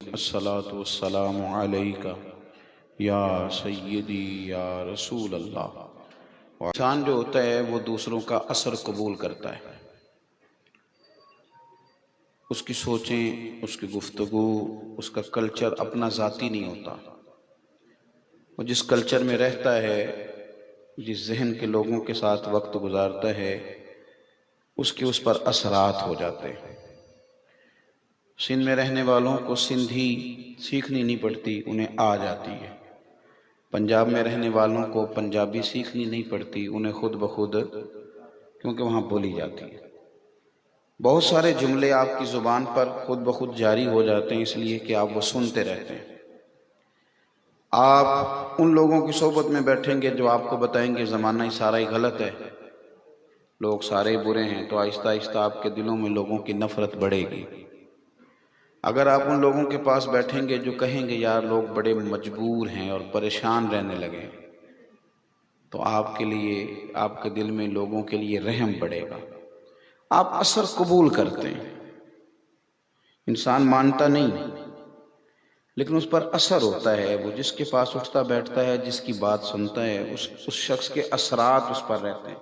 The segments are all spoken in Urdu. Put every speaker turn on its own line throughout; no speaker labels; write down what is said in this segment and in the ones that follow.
الصلاۃ والسلام علیکہ یا سیدی یا رسول اللہ۔ انسان جو ہوتا ہے وہ دوسروں کا اثر قبول کرتا ہے، اس کی سوچیں، اس کی گفتگو، اس کا کلچر اپنا ذاتی نہیں ہوتا۔ وہ جس کلچر میں رہتا ہے، جس ذہن کے لوگوں کے ساتھ وقت گزارتا ہے، اس کے اس پر اثرات ہو جاتے ہیں۔ سندھ میں رہنے والوں کو سندھی سیکھنی نہیں پڑتی، انہیں آ جاتی ہے۔ پنجاب میں رہنے والوں کو پنجابی سیکھنی نہیں پڑتی، انہیں خود بخود، کیونکہ وہاں بولی جاتی ہے۔ بہت سارے جملے آپ کی زبان پر خود بخود جاری ہو جاتے ہیں، اس لیے کہ آپ وہ سنتے رہتے ہیں۔ آپ ان لوگوں کی صحبت میں بیٹھیں گے جو آپ کو بتائیں گے زمانہ ہی سارا ہی غلط ہے، لوگ سارے برے ہیں، تو آہستہ آہستہ آپ کے دلوں میں لوگوں کی نفرت بڑھے گی۔ اگر آپ ان لوگوں کے پاس بیٹھیں گے جو کہیں گے یار لوگ بڑے مجبور ہیں اور پریشان رہنے لگے، تو آپ کے لیے، آپ کے دل میں لوگوں کے لیے رحم بڑھے گا۔ آپ اثر قبول کرتے ہیں، انسان مانتا نہیں لیکن اس پر اثر ہوتا ہے۔ وہ جس کے پاس اٹھتا بیٹھتا ہے، جس کی بات سنتا ہے، اس شخص کے اثرات اس پر رہتے ہیں۔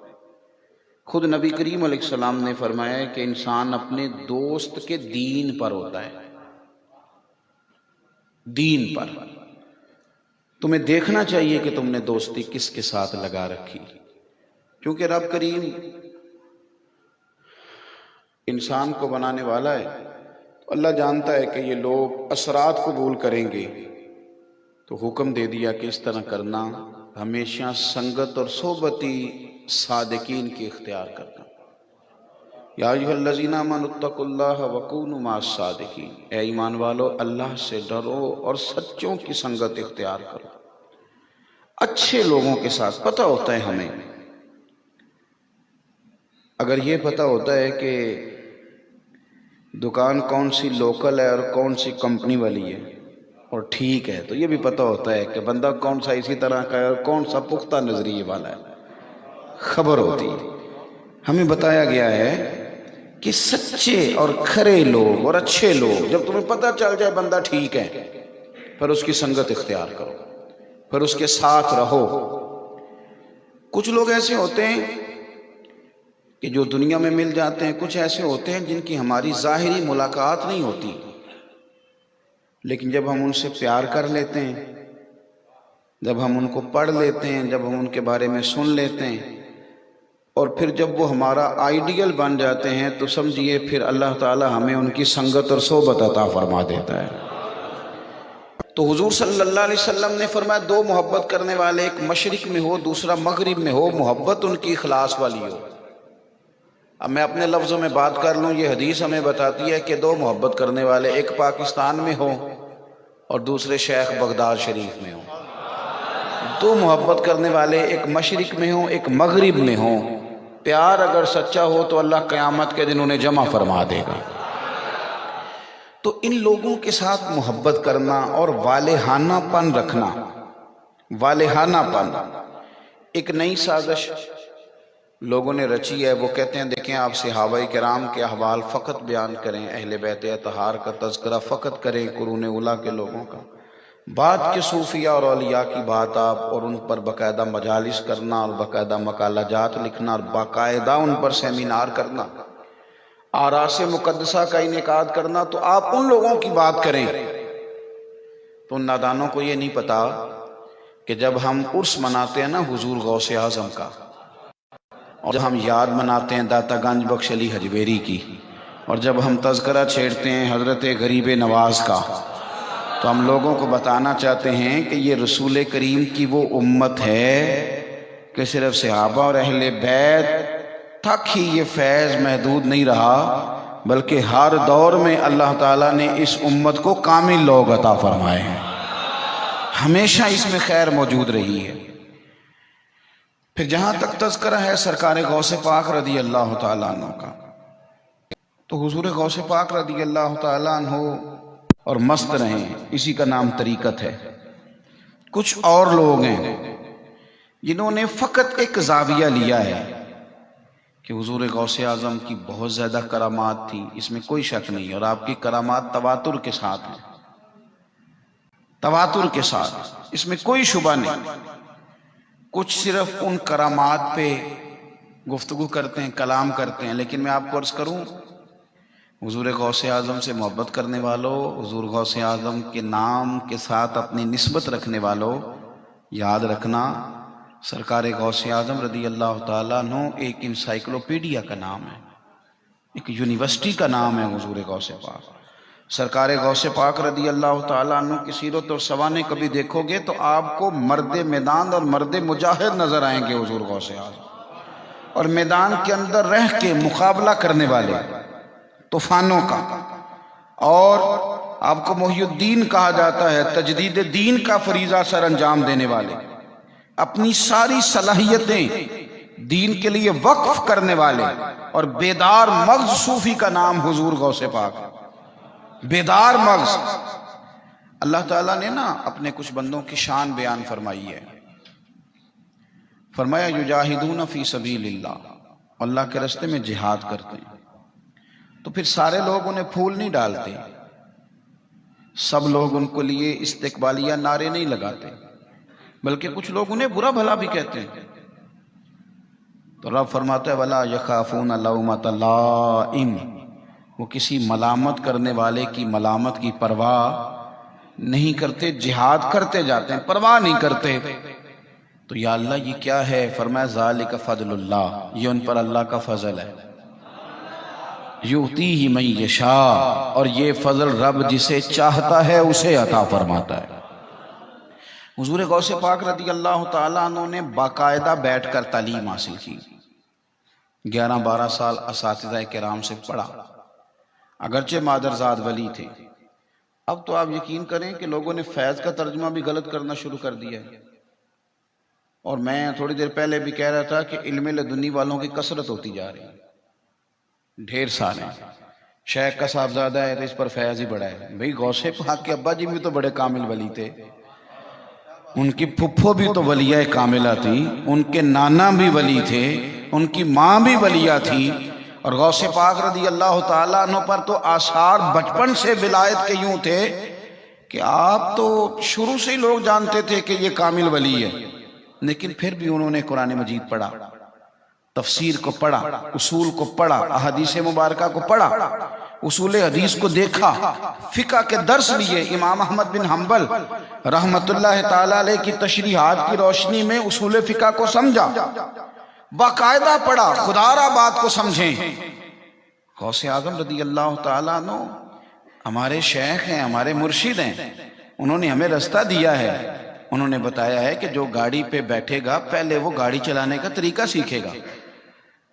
خود نبی کریم علیہ السلام نے فرمایا کہ انسان اپنے دوست کے دین پر ہوتا ہے، دین پر۔ تمہیں دیکھنا چاہیے کہ تم نے دوستی کس کے ساتھ لگا رکھی، کیونکہ رب کریم انسان کو بنانے والا ہے، تو اللہ جانتا ہے کہ یہ لوگ اثرات قبول کریں گے، تو حکم دے دیا کہ اس طرح کرنا، ہمیشہ سنگت اور صحبتی صادقین کی اختیار کرنا۔ یا ایھا الذین آمنوا اتقوا اللہ وکونوا مع الصادقین، اے ایمان والو اللہ سے ڈرو اور سچوں کی سنگت اختیار کرو، اچھے لوگوں کے ساتھ۔ پتہ ہوتا ہے ہمیں، اگر یہ پتہ ہوتا ہے کہ دکان کون سی لوکل ہے اور کون سی کمپنی والی ہے اور ٹھیک ہے، تو یہ بھی پتہ ہوتا ہے کہ بندہ کون سا اسی طرح کا ہے اور کون سا پختہ نظریے والا ہے، خبر ہوتی ہے۔ ہمیں بتایا گیا ہے کہ سچے اور کھرے لوگ اور اچھے لوگ، جب تمہیں پتہ چل جائے بندہ ٹھیک ہے، پھر اس کی سنگت اختیار کرو، پھر اس کے ساتھ رہو۔ کچھ لوگ ایسے ہوتے ہیں کہ جو دنیا میں مل جاتے ہیں، کچھ ایسے ہوتے ہیں جن کی ہماری ظاہری ملاقات نہیں ہوتی، لیکن جب ہم ان سے پیار کر لیتے ہیں، جب ہم ان کو پڑھ لیتے ہیں، جب ہم ان کے بارے میں سن لیتے ہیں، اور پھر جب وہ ہمارا آئیڈیل بن جاتے ہیں، تو سمجھیے پھر اللہ تعالی ہمیں ان کی سنگت اور صحبت عطا فرما دیتا ہے۔ تو حضور صلی اللہ علیہ وسلم نے فرمایا دو محبت کرنے والے، ایک مشرق میں ہو دوسرا مغرب میں ہو، محبت ان کی اخلاص والی ہو۔ اب میں اپنے لفظوں میں بات کر لوں، یہ حدیث ہمیں بتاتی ہے کہ دو محبت کرنے والے، ایک پاکستان میں ہو اور دوسرے شیخ بغداد شریف میں ہو۔ دو محبت کرنے والے ایک مشرق میں ہوں ایک مغرب میں ہوں، پیار اگر سچا ہو تو اللہ قیامت کے دن انہیں جمع فرما دے گا۔ تو ان لوگوں کے ساتھ محبت کرنا اور والہانہ پن رکھنا، والہانہ پن ایک نئی سازش لوگوں نے رچی ہے۔ وہ کہتے ہیں دیکھیں آپ صحابہ کرام کے احوال فقط بیان کریں، اہل بیت اطہار کا تذکرہ فقط کریں، قرون اولیٰ کے لوگوں کا، بعد کے صوفیاء اور اولیاء کی بات آپ، اور ان پر باقاعدہ مجالس کرنا اور باقاعدہ مقالہ جات لکھنا اور باقاعدہ ان پر سیمینار کرنا، آراس مقدسہ کا انعقاد کرنا، تو آپ ان لوگوں کی بات کریں۔ تو ان نادانوں کو یہ نہیں پتا کہ جب ہم عرس مناتے ہیں نا حضور غوث اعظم کا، اور جب ہم یاد مناتے ہیں داتا گنج بخش علی حجویری کی، اور جب ہم تذکرہ چھیڑتے ہیں حضرت غریب نواز کا، تو ہم لوگوں کو بتانا چاہتے ہیں کہ یہ رسول کریم کی وہ امت ہے کہ صرف صحابہ اور اہل بیت تک ہی یہ فیض محدود نہیں رہا، بلکہ ہر دور میں اللہ تعالیٰ نے اس امت کو کامل لوگ عطا فرمائے ہیں، ہمیشہ اس میں خیر موجود رہی ہے۔ پھر جہاں تک تذکرہ ہے سرکار غوث پاک رضی اللہ تعالیٰ عنہ کا، تو حضور غوث پاک رضی اللہ تعالیٰ عنہ اور مست رہیں، اسی کا نام طریقت ہے۔ کچھ اور لوگ ہیں جنہوں نے فقط ایک زاویہ لیا ہے کہ حضور غوث اعظم کی بہت زیادہ کرامات تھی، اس میں کوئی شک نہیں، اور آپ کی کرامات تواتر کے ساتھ ہیں، تواتر کے ساتھ، اس میں کوئی شبہ نہیں. کچھ صرف ان کرامات پہ گفتگو کرتے ہیں، کلام کرتے ہیں، لیکن میں آپ کو عرض کروں، حضور غوث اعظم سے محبت کرنے والوں، حضور غوث اعظم کے نام کے ساتھ اپنی نسبت رکھنے والوں، یاد رکھنا سرکار غوث اعظم رضی اللہ تعالیٰ عنہ ایک انسائکلوپیڈیا کا نام ہے، ایک یونیورسٹی کا نام ہے حضور غوث پاک. سرکار غوث پاک رضی اللہ تعالیٰ عنہ کی سیرت اور سوانح کبھی دیکھو گے تو آپ کو مرد میدان اور مرد مجاہد نظر آئیں گے حضور غوث اعظم، اور میدان کے اندر رہ کے مقابلہ کرنے والے طوفانوں کا. اور آپ کو محی الدین کہا جاتا ہے، تجدید دین کا فریضہ سر انجام دینے والے، اپنی ساری صلاحیتیں دین کے لیے وقف کرنے والے، اور بیدار مغز صوفی کا نام حضور غوث پاک. بیدار مغز. اللہ تعالیٰ نے نا اپنے کچھ بندوں کی شان بیان فرمائی ہے، فرمایا یجاہدون فی سبیل اللہ، اللہ کے راستے میں جہاد کرتے ہیں. تو پھر سارے لوگ انہیں پھول نہیں ڈالتے، سب لوگ ان کو لیے استقبالیہ نعرے نہیں لگاتے، بلکہ کچھ لوگ انہیں برا بھلا بھی کہتے ہیں. تو رب فرماتا ہے وَلَا يَخَافُونَ لَوْمَةَ لَائِمٍ، وہ کسی ملامت کرنے والے کی ملامت کی پرواہ نہیں کرتے، جہاد کرتے جاتے ہیں، پرواہ نہیں کرتے. تو یا اللہ یہ کیا ہے؟ فرمایا ذالک فضل اللہ، یہ ان پر اللہ کا فضل ہے. یؤتیہ من یشاء، اور یہ فضل رب جسے چاہتا ہے اسے عطا فرماتا ہے. حضور غوث پاک رضی اللہ تعالیٰ عنہ نے باقاعدہ بیٹھ کر تعلیم حاصل کی، 11-12 سال اساتذہ کرام سے پڑھا، اگرچہ مادرزاد ولی تھے. اب تو آپ یقین کریں کہ لوگوں نے فیض کا ترجمہ بھی غلط کرنا شروع کر دیا ہے. اور میں تھوڑی دیر پہلے بھی کہہ رہا تھا کہ علم لدنی والوں کی کثرت ہوتی جا رہی ہے، ڈھیر سارے. شیخ کا صاحبزادہ ہے تو اس پر فیض ہی بڑا ہے. بھئی غوث پاک کے ابا جی بھی تو بڑے کامل ولی تھے، ان کی پھپھو بھی تو ولیہ کاملہ تھی، ان کے نانا بھی ولی تھے، ان کی ماں بھی ولیہ تھی. اور غوث پاک رضی اللہ تعالیٰ عنہ پر تو آثار بچپن سے ولایت کے یوں تھے کہ آپ تو شروع سے ہی لوگ جانتے تھے کہ یہ کامل ولی ہے. لیکن پھر بھی انہوں نے قرآن مجید پڑھا، تفسیر کو پڑھا، اصول کو پڑھا، احادیث مبارکہ کو پڑھا، اصول حدیث کو دیکھا، فقہ کے درس لیے. امام احمد بن حنبل رحمت اللہ تعالیٰ علیہ کی تشریحات کی روشنی میں اصول فقہ کو سمجھا، باقاعدہ پڑھا، خدا را بات کو سمجھیں. غوث اعظم رضی اللہ تعالیٰ عنہ ہمارے شیخ ہیں، ہمارے مرشد ہیں، انہوں نے ہمیں رستہ دیا ہے. انہوں نے بتایا ہے کہ جو گاڑی پہ بیٹھے گا پہلے وہ گاڑی چلانے کا طریقہ سیکھے گا،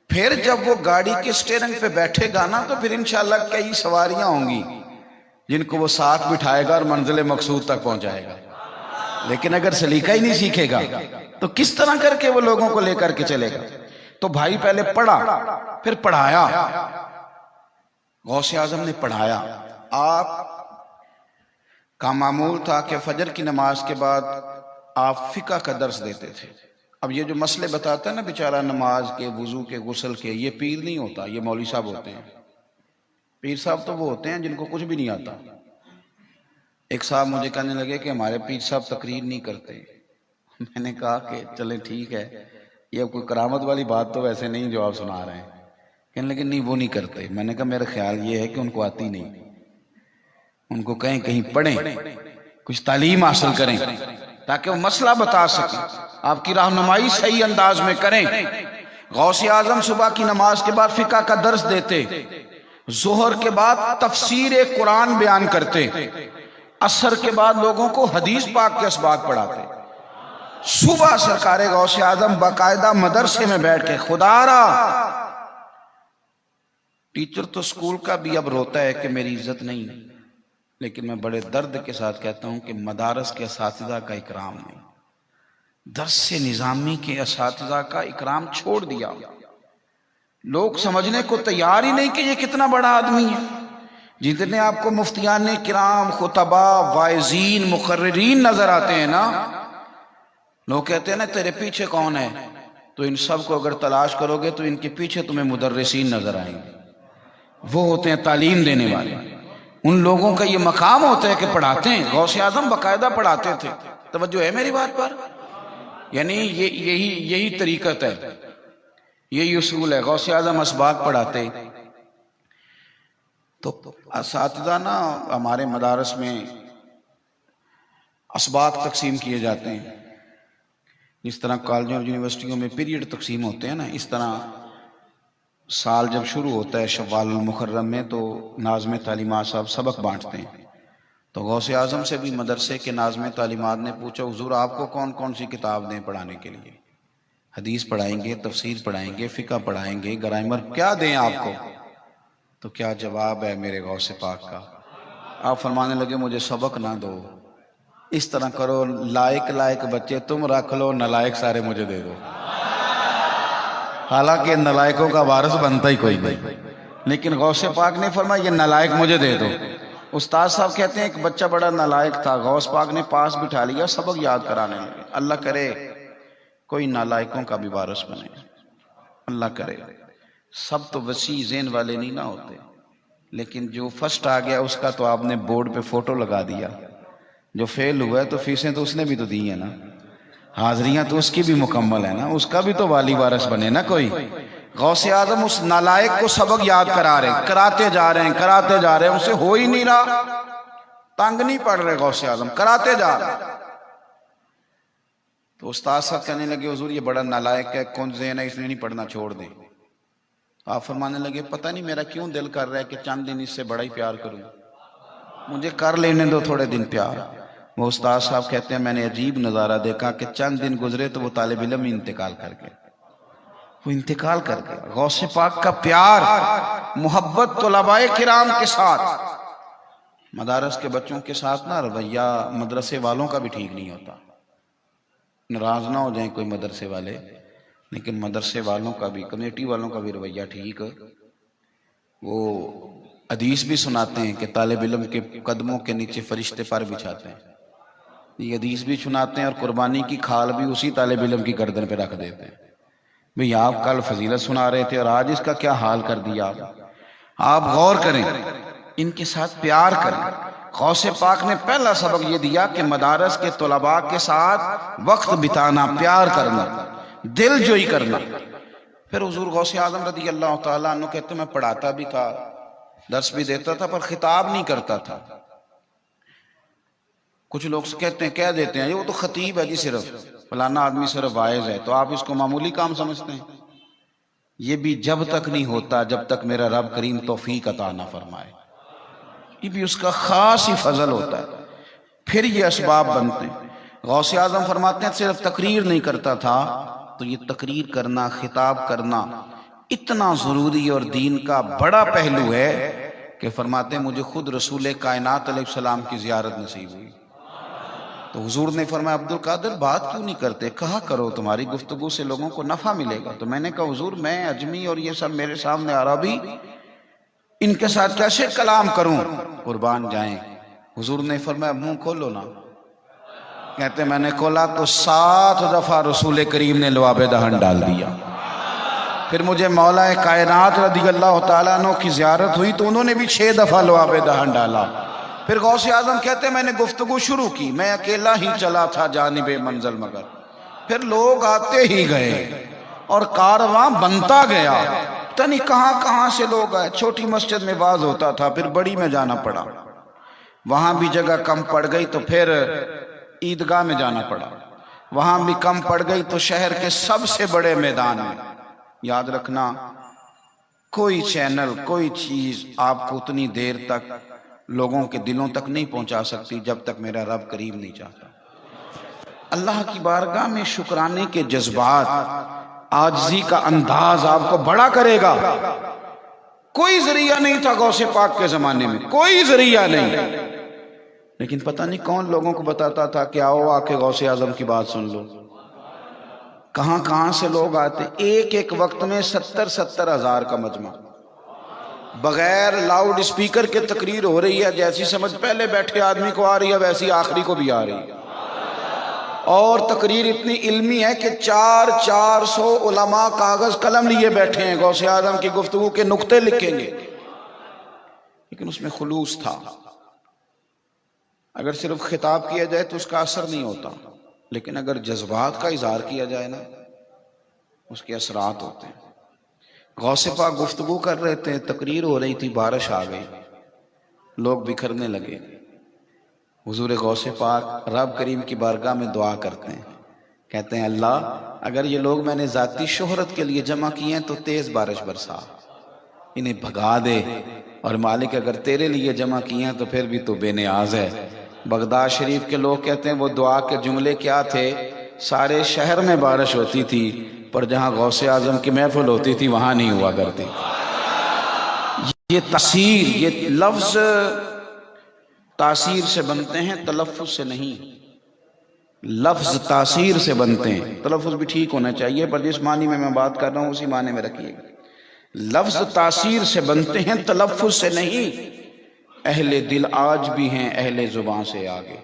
پھر جب وہ گاڑی کے سٹیرنگ پہ بیٹھے گا نا تو پھر انشاءاللہ کئی سواریاں ہوں گی جن کو وہ ساتھ بٹھائے گا اور منزل مقصود تک پہنچائے گا. لیکن اگر سلیقہ ہی نہیں سیکھے گا تو کس طرح کر کے وہ لوگوں کو لے کر کے چلے گا؟ تو بھائی پہلے پڑھا، پھر پڑھایا. غوث اعظم نے پڑھایا. آپ کا معمول تھا کہ فجر کی نماز کے بعد آپ فقہ کا درس دیتے تھے. اب یہ جو مسئلے بتاتا ہے نا بیچارہ نماز کے، وضو کے، غسل کے، یہ پیر نہیں ہوتا، یہ مولوی صاحب ہوتے ہیں. پیر صاحب تو وہ ہوتے ہیں جن کو کچھ بھی نہیں آتا. ایک صاحب مجھے کہنے لگے کہ ہمارے پیر صاحب تقریر نہیں کرتے. میں نے کہا کہ چلیں ٹھیک ہے، یہ کوئی کرامت والی بات تو ویسے نہیں جو آپ سنا رہے ہیں. کہنے لگے نہیں وہ نہیں کرتے. میں نے کہا میرا خیال یہ ہے کہ ان کو آتی نہیں، ان کو کہیں کہیں پڑھیں، کچھ تعلیم حاصل کریں تاکہ وہ مسئلہ بتا سکیں، آپ کی رہنمائی صحیح انداز میں کریں. غوث اعظم صبح کی نماز کے بعد فقہ کا درس دیتے، ظہر کے بعد تفسیر قرآن بیان کرتے، عصر کے بعد لوگوں کو حدیث پاک کے اسباق پڑھاتے. صبح سرکار غوث اعظم باقاعدہ مدرسے میں بیٹھ کے خدا را. ٹیچر تو اسکول کا بھی اب روتا ہے کہ میری عزت نہیں، لیکن میں بڑے درد کے ساتھ کہتا ہوں کہ مدارس کے اساتذہ کا اکرام نہیں، درس نظامی کے اساتذہ کا اکرام چھوڑ دیا. لوگ سمجھنے کو تیار ہی نہیں کہ یہ کتنا بڑا آدمی ہے. جتنے آپ کو مفتیان کرام، خطبہ، واعظین، مقررین نظر آتے ہیں نا، لوگ کہتے ہیں نا تیرے پیچھے کون ہے، تو ان سب کو اگر تلاش کرو گے تو ان کے پیچھے تمہیں مدرسین نظر آئیں گے. وہ ہوتے ہیں تعلیم دینے والے، ان لوگوں کا یہ مقام ہوتا ہے کہ پڑھاتے ہیں. غوث اعظم باقاعدہ پڑھاتے تھے. توجہ ہے میری بات پر؟ یعنی یہی طریقت ہے، یہی اصول ہے. غوث اعظم اسباق پڑھاتے. تو اساتذہ نا ہمارے مدارس میں اسباق تقسیم کیے جاتے ہیں. جس طرح کالجوں اور یونیورسٹیوں میں پیریڈ تقسیم ہوتے ہیں نا، اس طرح سال جب شروع ہوتا ہے شوال المحرم میں تو ناظم تعلیمات صاحب سبق بانٹتے ہیں. تو غوث اعظم سے بھی مدرسے کے ناظم تعلیمات نے پوچھا حضور آپ کو کون کون سی کتاب دیں پڑھانے کے لیے؟ حدیث پڑھائیں گے، تفسیر پڑھائیں گے، فقہ پڑھائیں گے، گرامر، کیا دیں آپ کو؟ تو کیا جواب ہے میرے غوث پاک کا؟ آپ فرمانے لگے مجھے سبق نہ دو، اس طرح کرو لائق بچے تم رکھ لو، نالائق سارے مجھے دے دو. حالانکہ نالائقوں کا وارث بنتا ہی کوئی نہیں، لیکن غوث پاک نے فرمایا یہ نالائق مجھے دے دو. استاد صاحب کہتے ہیں ایک بچہ بڑا نالائق تھا، غوث پاک نے پاس بٹھا لیا، سبق یاد کرانے لگے. اللہ کرے کوئی نالائقوں کا بھی وارث بنے، اللہ کرے. سب تو وسیع ذہن والے نہیں نہ ہوتے، لیکن جو فرسٹ آ گیا اس کا تو آپ نے بورڈ پہ فوٹو لگا دیا، جو فیل ہوا ہے تو فیسیں تو اس نے بھی تو دی ہیں نا، حاضریاں تو اس کی بھی مکمل ہے نا، اس کا بھی تو والی وارث بنے نا کوئی. غوث اعظم اس نالائق کو سبق یاد کرا رہے ہیں، کراتے جا رہے ہیں، اسے ہو ہی نہیں رہا، تنگ نہیں پڑ رہے غوث اعظم، کراتے جا رہے ہیں. تو استاد صاحب کہنے لگے حضور یہ بڑا نالائق ہے، کون ذہن ہے، اس نے نہیں پڑھنا، چھوڑ دیں. آپ فرمانے لگے پتہ نہیں میرا کیوں دل کر رہا ہے کہ چند دن اس سے بڑا ہی پیار کروں، مجھے کر لینے دو تھوڑے دن پیار. وہ استاد صاحب کہتے ہیں میں نے عجیب نظارہ دیکھا کہ چند دن گزرے تو وہ طالب علم ہی انتقال کر گیا. غوث پاک کا پیار، محبت طلباء کرام کے ساتھ، مدارس کے بچوں کے ساتھ نا رویہ مدرسے والوں کا بھی ٹھیک نہیں ہوتا. ناراض نہ ہو جائیں کوئی مدرسے والے، لیکن مدرسے والوں کا بھی، کمیٹی والوں کا بھی رویہ ٹھیک. وہ حدیث بھی سناتے ہیں کہ طالب علم کے قدموں کے نیچے فرشتے پر بچھاتے ہیں، یہ حدیث بھی سناتے ہیں، اور قربانی کی کھال بھی اسی طالب علم کی گردن پہ رکھ دیتے ہیں. بھئی آپ کل فضیلت سنا رہے تھے اور آج اس کا کیا حال کر دیا. آپ غور کریں، ان کے ساتھ پیار کریں. غوث پاک نے پہلا سبق یہ دیا کہ مدارس کے طلباء کے ساتھ وقت بتانا، پیار کرنا، دل جوئی کرنا. پھر حضور غوث اعظم رضی اللہ تعالیٰ عنہ کہتے میں پڑھاتا بھی تھا، درس بھی دیتا تھا، پر خطاب نہیں کرتا تھا. کچھ لوگ کہتے ہیں، کہہ دیتے ہیں وہ تو خطیب ہے جی، صرف فلانا آدمی صرف واعظ ہے، تو آپ اس کو معمولی کام سمجھتے ہیں. یہ بھی جب تک نہیں ہوتا جب تک میرا رب کریم توفیق عطا نہ فرمائے، یہ بھی اس کا خاص ہی فضل ہوتا ہے، پھر یہ اسباب بنتے ہیں. غوث اعظم فرماتے ہیں صرف تقریر نہیں کرتا تھا، تو یہ تقریر کرنا، خطاب کرنا اتنا ضروری اور دین کا بڑا پہلو ہے کہ فرماتے ہیں مجھے خود رسول کائنات علیہ السلام کی زیارت نصیب ہوئی. تو حضور نے فرمایا عبد القادر بات کیوں نہیں کرتے، کہا کرو، تمہاری گفتگو سے لوگوں کو نفع ملے گا. تو میں نے کہا حضور میں اجمی اور یہ سب میرے سامنے عربی، ان کے ساتھ کیسے کلام کروں؟ قربان جائیں. حضور نے فرمایا منہ کھولو نا. کہتے میں نے کھولا تو 7 دفعہ رسول کریم نے لعاب دہن ڈال دیا. پھر مجھے مولا کائنات رضی اللہ تعالیٰ عنہ کی زیارت ہوئی تو انہوں نے بھی 6 دفعہ لعاب دہن ڈالا. پھر غوث اعظم کہتے میں نے گفتگو شروع کی، میں اکیلا ہی چلا تھا جانب منزل، مگر پھر لوگ آتے ہی گئے اور کارواں بنتا گیا. پتہ نہیں کہاں سے لوگ آئے. چھوٹی مسجد میں واز ہوتا تھا، پھر بڑی میں جانا پڑا، وہاں بھی جگہ کم پڑ گئی تو پھر عیدگاہ میں جانا پڑا، وہاں بھی کم پڑ گئی تو شہر کے سب سے بڑے میدان میں. یاد رکھنا کوئی چینل، کوئی چیز آپ کو اتنی دیر تک لوگوں کے دلوں تک نہیں پہنچا سکتی جب تک میرا رب کریم نہیں چاہتا. اللہ کی بارگاہ میں شکرانے کے جذبات، عاجزی کا انداز آپ کو بڑا کرے گا. کوئی ذریعہ نہیں تھا غوث پاک کے زمانے میں، کوئی ذریعہ نہیں، لیکن پتہ نہیں کون لوگوں کو بتاتا تھا کہ آؤ آ کے غوث اعظم کی بات سن لو. کہاں سے لوگ آتے، ایک وقت میں 70 ہزار کا مجمع، بغیر لاؤڈ اسپیکر کے تقریر ہو رہی ہے، جیسی سمجھ پہلے بیٹھے آدمی کو آ رہی ہے ویسی آخری کو بھی آ رہی ہے. اور تقریر اتنی علمی ہے کہ 400 علماء کاغذ قلم لیے بیٹھے ہیں، غوث اعظم کی گفتگو کے نقطے لکھیں گے. لیکن اس میں خلوص تھا. اگر صرف خطاب کیا جائے تو اس کا اثر نہیں ہوتا، لیکن اگر جذبات کا اظہار کیا جائے نا اس کے اثرات ہوتے ہیں. غوث پاک گفتگو کر رہے تھے، تقریر ہو رہی تھی، بارش آ گئی، لوگ بکھرنے لگے. حضور غوث پاک رب کریم کی بارگاہ میں دعا کرتے ہیں، کہتے ہیں اللہ اگر یہ لوگ میں نے ذاتی شہرت کے لیے جمع کیے ہیں تو تیز بارش برسا، انہیں بھگا دے. اور مالک اگر تیرے لیے جمع کیے ہیں تو پھر بھی تو بے نیاز ہے. بغداد شریف کے لوگ کہتے ہیں وہ دعا کے جملے کیا تھے؟ سارے شہر میں بارش ہوتی تھی پر جہاں غوث اعظم کی محفل ہوتی تھی وہاں نہیں ہوا کرتی. یہ تاثیر، یہ لفظ تاثیر سے بنتے ہیں، تلفظ سے نہیں. لفظ تاثیر سے بنتے ہیں، تلفظ بھی ٹھیک ہونا چاہیے پر جس معنی میں بات کر رہا ہوں اسی معنی میں رکھیے گا. لفظ تاثیر سے بنتے ہیں، تلفظ سے نہیں. اہل دل آج بھی ہیں اہل زبان سے آگے.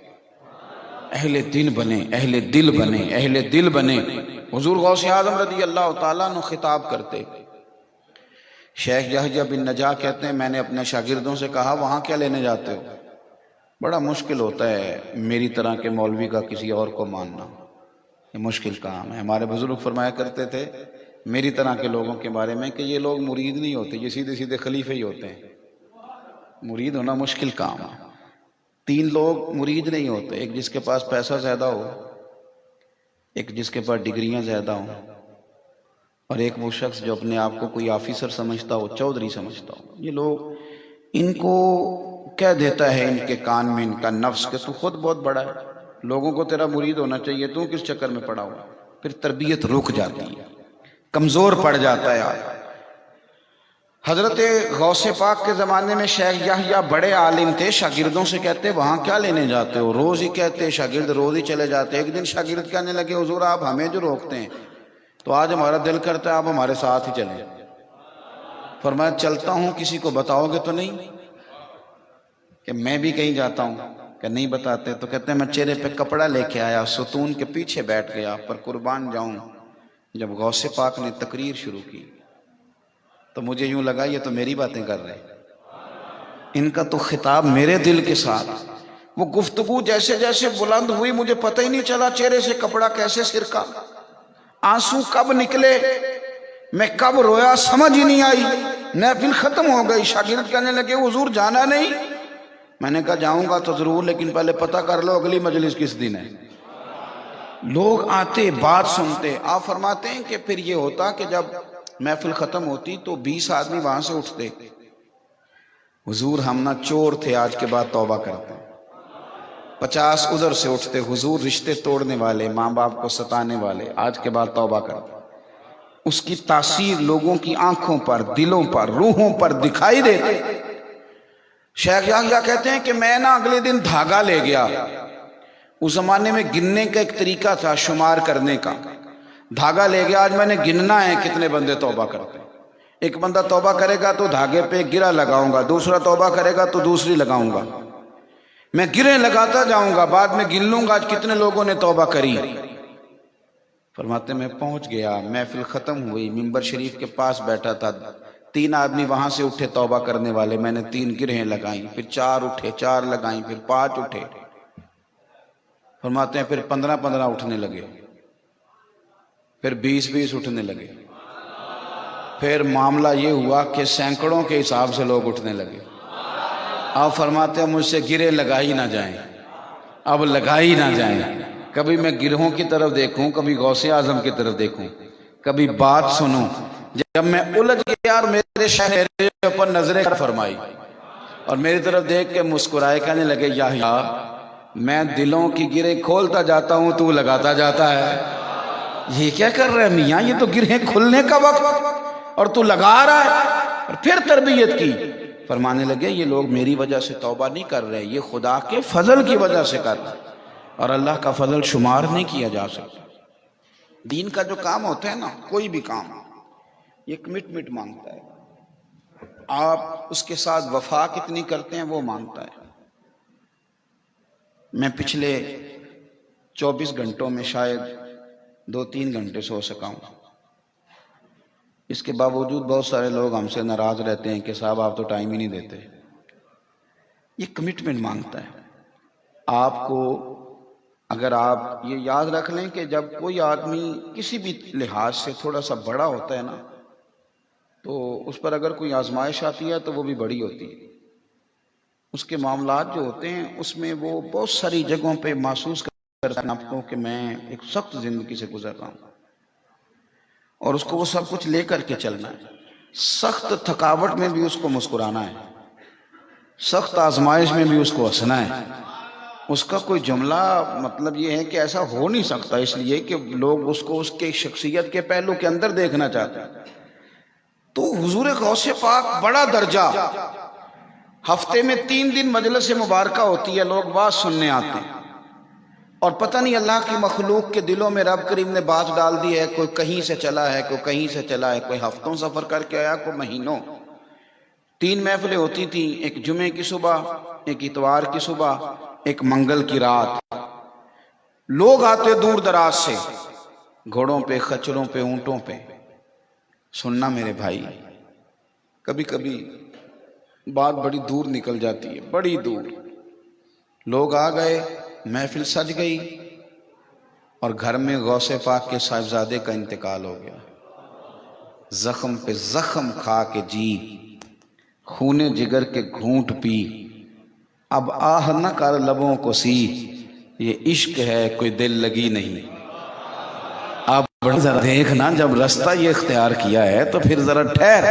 اہل دل بنے، اہل دل بنے، اہل دل بنے. حضور غوث اعظم رضی اللہ تعالیٰ عنہ خطاب کرتے. شیخ یحییٰ بن نجاح کہتے ہیں میں نے اپنے شاگردوں سے کہا وہاں کیا لینے جاتے ہو؟ بڑا مشکل ہوتا ہے میری طرح کے مولوی کا کسی اور کو ماننا، یہ مشکل کام ہے. ہمارے بزرگ فرمایا کرتے تھے میری طرح کے لوگوں کے بارے میں کہ یہ لوگ مرید نہیں ہوتے، یہ سیدھے سیدھے خلیفے ہی ہوتے ہیں. مرید ہونا مشکل کام ہے. 3 لوگ مرید نہیں ہوتے، ایک جس کے پاس پیسہ زیادہ ہو، ایک جس کے پاس ڈگریاں زیادہ ہوں، اور ایک وہ شخص جو اپنے آپ کو کوئی آفیسر سمجھتا ہو، چودھری سمجھتا ہو. یہ لوگ ان کو کہہ دیتا ہے ان کے کان میں ان کا نفس کہ تو خود بہت بڑا ہے، لوگوں کو تیرا مرید ہونا چاہیے، تو کس چکر میں پڑا ہوا. پھر تربیت رک جاتی ہے، کمزور پڑ جاتا ہے. حضرت غوث پاک کے زمانے میں شیخ یحییٰ بڑے عالم تھے، شاگردوں سے کہتے وہاں کیا لینے جاتے ہو؟ روز ہی کہتے، شاگرد روز ہی چلے جاتے. ایک دن شاگرد کہنے لگے حضور آپ ہمیں جو روکتے ہیں تو آج ہمارا دل کرتا ہے آپ ہمارے ساتھ ہی چلیں. فرمایا چلتا ہوں، کسی کو بتاؤ گے تو نہیں کہ میں بھی کہیں جاتا ہوں؟ کہ نہیں بتاتے. تو کہتے ہیں میں چہرے پہ کپڑا لے کے آیا، ستون کے پیچھے بیٹھ گیا، پر قربان جاؤں جب غوث پاک نے تقریر شروع کی تو مجھے یوں لگا یہ تو میری باتیں کر رہے ہیں، ان کا تو خطاب میرے دل کے ساتھ. وہ گفتگو جیسے جیسے بلند ہوئی مجھے پتہ ہی نہیں چلا چہرے سے کپڑا کیسے سرکا، آنسو کب نکلے، میں کب رویا سمجھ ہی نہیں آئی. محفل ختم ہو گئی، شاگرد کہنے لگے حضور جانا نہیں؟ میں نے کہا جاؤں گا تو ضرور، لیکن پہلے پتہ کر لو اگلی مجلس کس دن ہے. لوگ آتے بات سنتے. آپ فرماتے ہیں کہ پھر یہ ہوتا کہ جب محفل ختم ہوتی تو 20 آدمی وہاں سے اٹھتے، حضور ہم نہ چور تھے آج کے بعد توبہ کرتے. 50 ادھر سے اٹھتے، حضور رشتے توڑنے والے، ماں باپ کو ستانے والے آج کے بعد توبہ کرتے. اس کی تاثیر لوگوں کی آنکھوں پر، دلوں پر، روحوں پر دکھائی دیتے. شیخ یحییٰ کہتے ہیں کہ میں نا اگلے دن دھاگا لے گیا. اس زمانے میں گننے کا ایک طریقہ تھا، شمار کرنے کا. دھاگا لے گیا، آج میں نے گننا ہے کتنے بندے توبہ کرتے. ایک بندہ توبہ کرے گا تو دھاگے پہ گرہ لگاؤں گا، دوسرا توبہ کرے گا تو دوسری لگاؤں گا، میں گرہیں لگاتا جاؤں گا، بعد میں گن لوں گا آج کتنے لوگوں نے توبہ کری. فرماتے میں پہنچ گیا، محفل ختم ہوئی، منبر شریف کے پاس بیٹھا تھا. 3 آدمی وہاں سے اٹھے توبہ کرنے والے، میں نے 3 گرہیں لگائیں، پھر 4 اٹھے، 4 لگائیں، پھر 5 اٹھے. فرماتے ہیں پھر 15 اٹھنے لگے، پھر 20 اٹھنے لگے. پھر معاملہ یہ ہوا کہ سینکڑوں کے حساب سے لوگ اٹھنے لگے. آپ فرماتے ہیں مجھ سے گرے لگائی نہ جائیں، اب لگائی نہ جائیں. کبھی میں گرہوں کی طرف دیکھوں، کبھی غوث اعظم کی طرف دیکھوں، کبھی بات سنوں. جب میں الجھ گیا اور میرے شہر پر نظریں فرمائی اور میری طرف دیکھ کے مسکرائے، کہنے لگے یحییٰ میں دلوں کی گرہیں کھولتا جاتا ہوں تو لگاتا جاتا ہے. یہ کیا کر رہا ہے میاں، یہ تو گرہیں کھلنے کا وقت اور تو لگا رہا ہے. اور پھر تربیت کی. فرمانے لگے یہ لوگ میری وجہ سے توبہ نہیں کر رہے، یہ خدا کے فضل کی وجہ سے کر رہے، اور اللہ کا فضل شمار نہیں کیا جا سکتا. دین کا جو کام ہوتا ہے نا، کوئی بھی کام یہ کمٹمنٹ مانگتا ہے. آپ اس کے ساتھ وفا کتنی کرتے ہیں وہ مانگتا ہے. میں پچھلے 24 گھنٹوں میں شاید 2-3 گھنٹے سو سکا ہوں. اس کے باوجود بہت سارے لوگ ہم سے ناراض رہتے ہیں کہ صاحب آپ تو ٹائم ہی نہیں دیتے. یہ کمٹمنٹ مانگتا ہے آپ کو. اگر آپ یہ یاد رکھ لیں کہ جب کوئی آدمی کسی بھی لحاظ سے تھوڑا سا بڑا ہوتا ہے نا تو اس پر اگر کوئی آزمائش آتی ہے تو وہ بھی بڑی ہوتی ہے. اس کے معاملات جو ہوتے ہیں اس میں وہ بہت ساری جگہوں پہ محسوس کرتا ہے آپ کو کہ میں ایک سخت زندگی سے گزر رہا ہوں اور اس کو وہ سب کچھ لے کر کے چلنا ہے. سخت تھکاوٹ میں بھی اس کو مسکرانا ہے, سخت آزمائش میں بھی اس کو ہنسنا ہے. اس کا کوئی جملہ مطلب یہ ہے کہ ایسا ہو نہیں سکتا, اس لیے کہ لوگ اس کو اس کے شخصیت کے پہلو کے اندر دیکھنا چاہتے ہیں. تو حضور غوث پاک بڑا درجہ, ہفتے میں 3 دن مجلس مبارکہ ہوتی ہے, لوگ بات سننے آتے ہیں اور پتہ نہیں اللہ کی مخلوق کے دلوں میں رب کریم نے بات ڈال دی ہے. کوئی کہیں سے چلا ہے, کوئی کہیں سے چلا ہے, کوئی ہفتوں سفر کر کے آیا, کوئی مہینوں. 3 محفلیں ہوتی تھیں, ایک جمعے کی صبح, ایک اتوار کی صبح, ایک منگل کی رات. لوگ آتے دور دراز سے, گھوڑوں پہ, خچروں پہ, اونٹوں پہ. سننا میرے بھائی, کبھی کبھی بات بڑی دور نکل جاتی ہے, بڑی دور. لوگ آ گئے, محفل سج گئی اور گھر میں غوث پاک کے صاحبزادے کا انتقال ہو گیا. زخم پہ زخم کھا کے جی, خونے جگر کے گھونٹ پی, اب آہ نہ کر لبوں کو سی, یہ عشق ہے کوئی دل لگی نہیں. آپ ذرا دیکھنا, جب رستہ یہ اختیار کیا ہے تو پھر ذرا ٹھہر.